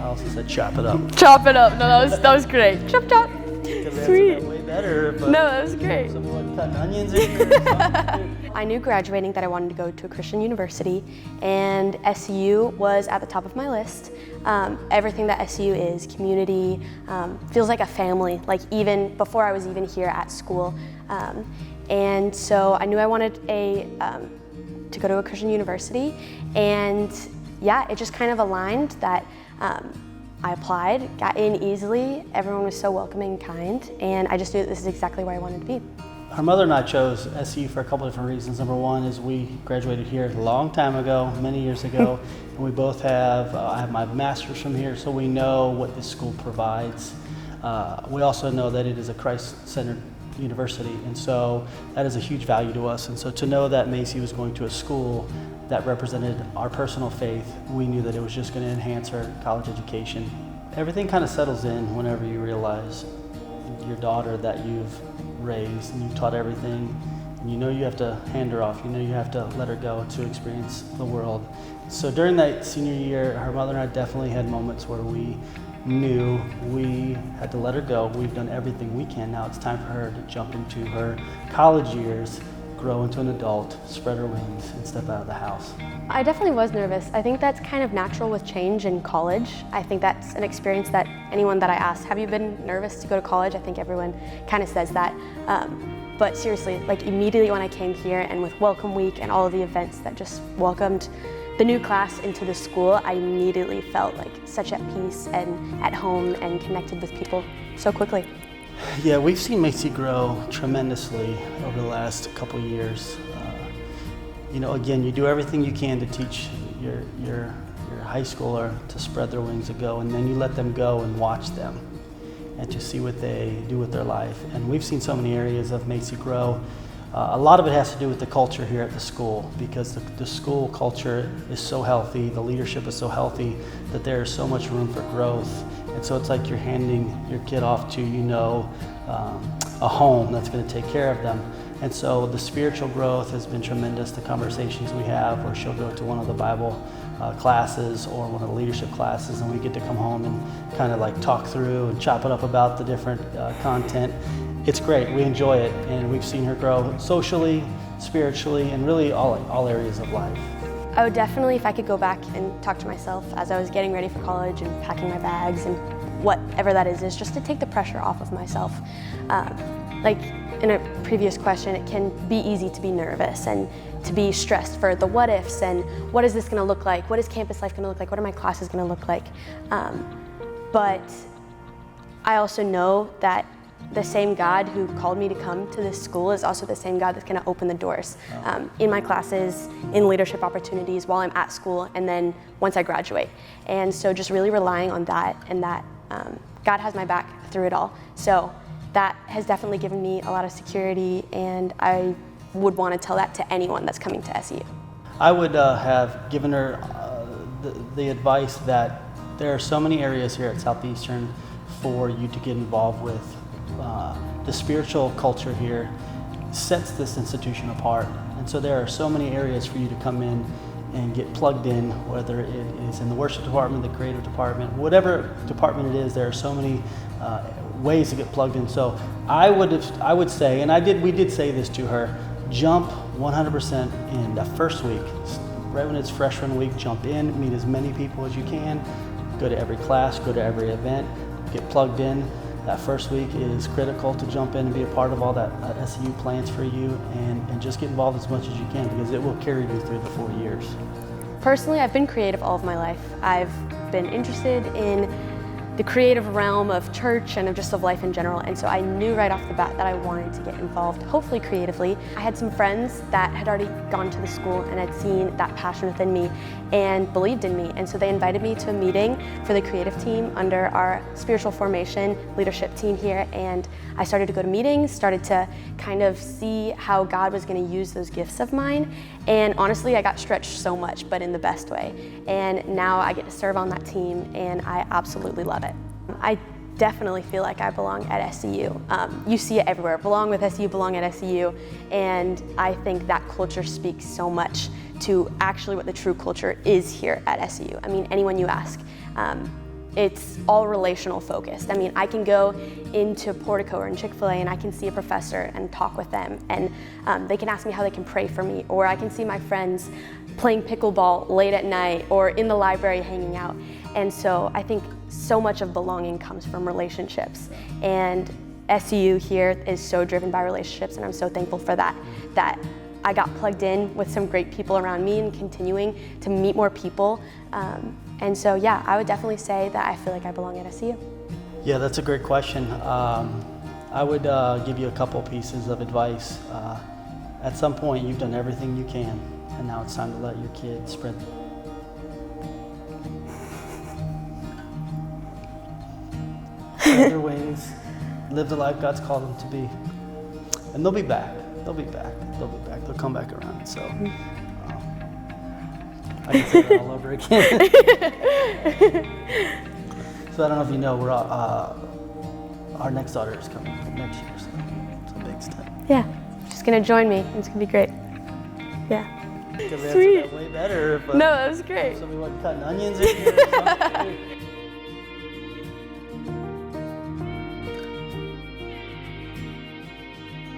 I also said chop it up. Chop it up. No, that was great. Chop, chop. Sweet. Way better, but no, that was great. Someone cutting onions in here or something. I knew graduating that I wanted to go to a Christian university, and SEU was at the top of my list. Everything that SEU is, community, feels like a family, like even before I was even here at school. And so I knew I wanted to go to a Christian university, and yeah, it just kind of aligned that I applied, got in easily, everyone was so welcoming and kind, and I just knew that this is exactly where I wanted to be. Her mother and I chose SEU for a couple different reasons. Number one is we graduated here a long time ago, many years ago, and we both have, I have my master's from here, so we know what this school provides. We also know that it is a Christ-centered university, and so that is a huge value to us. And so to know that Macie was going to a school that represented our personal faith, we knew that it was just going to enhance her college education. Everything kind of settles in whenever you realize your daughter that you've raised and you've taught everything, and you know you have to hand her off, you know you have to let her go to experience the world. So during that senior year, her mother and I definitely had moments where we knew we had to let her go. We've done everything we can. Now it's time for her to jump into her college years, grow into an adult, spread her wings, and step out of the house. I definitely was nervous. I think that's kind of natural with change in college. I think that's an experience that anyone that I asked, have you been nervous to go to college? I think everyone kind of says that. But seriously, like immediately when I came here and with Welcome Week and all of the events that just welcomed the new class into the school, I immediately felt like such at peace and at home and connected with people so quickly. Yeah, we've seen Macie grow tremendously over the last couple years. You know, again, you do everything you can to teach your high schooler to spread their wings and go, and then you let them go and watch them and to see what they do with their life. And we've seen so many areas of Macie grow. A lot of it has to do with the culture here at the school, because the school culture is so healthy, the leadership is so healthy that there is so much room for growth. And so it's like you're handing your kid off to, a home that's going to take care of them. And so the spiritual growth has been tremendous. The conversations we have, where she'll go to one of the Bible classes or one of the leadership classes, and we get to come home and kind of like talk through and chop it up about the different content. It's great. We enjoy it, and we've seen her grow socially, spiritually, and really all areas of life. I would definitely, if I could go back and talk to myself as I was getting ready for college and packing my bags and whatever that is just to take the pressure off of myself. Like in a previous question, it can be easy to be nervous and to be stressed for the what ifs and what is this going to look like? What is campus life going to look like? What are my classes going to look like? But I also know that the same God who called me to come to this school is also the same God that's going to open the doors in my classes, in leadership opportunities while I'm at school, and then once I graduate. And so just really relying on that, and that God has my back through it all. So that has definitely given me a lot of security, and I would want to tell that to anyone that's coming to SEU. I would have given her the advice that there are so many areas here at Southeastern for you to get involved with. The spiritual culture here sets this institution apart, and so there are so many areas for you to come in and get plugged in, whether it is in the worship department, the creative department, whatever department it is. There are so many ways to get plugged in. So I would say, and we did say this to her, jump 100% in the first week. Right when it's freshman week, jump in, meet as many people as you can, go to every class, go to every event, get plugged in. That first week is critical to jump in and be a part of all that SEU plans for you, and just get involved as much as you can, because it will carry you through the 4 years. Personally, I've been creative all of my life. I've been interested in the creative realm of church and of life in general, and so I knew right off the bat that I wanted to get involved, hopefully creatively. I had some friends that had already gone to the school and had seen that passion within me and believed in me, and so they invited me to a meeting for the creative team under our spiritual formation leadership team here, and I started to go to meetings, started to kind of see how God was going to use those gifts of mine, and honestly I got stretched so much, but in the best way, and now I get to serve on that team, and I absolutely love it. I definitely feel like I belong at SEU. You see it everywhere, belong with SEU, belong at SEU, and I think that culture speaks so much to actually what the true culture is here at SEU. I mean, anyone you ask, it's all relational focused. I mean, I can go into Portico or in Chick-fil-A and I can see a professor and talk with them, and they can ask me how they can pray for me, or I can see my friends playing pickleball late at night or in the library hanging out. And so I think so much of belonging comes from relationships, and SEU here is so driven by relationships, and I'm so thankful for that I got plugged in with some great people around me and continuing to meet more people. And so yeah, I would definitely say that I feel like I belong at SEU. Yeah, that's a great question. I would give you a couple pieces of advice. At some point, you've done everything you can, and now it's time to let your kids spread their wings, live the life God's called them to be. And they'll be back. They'll be back. They'll be back. They'll come back around. So I can say that all over again. So I don't know if you know, we're our next daughter is coming next year, so it's a big step. Yeah, she's gonna join me. It's gonna be great. Yeah. Could we answer that way better if No, that was great. somebody wasn't cutting onions in here or something?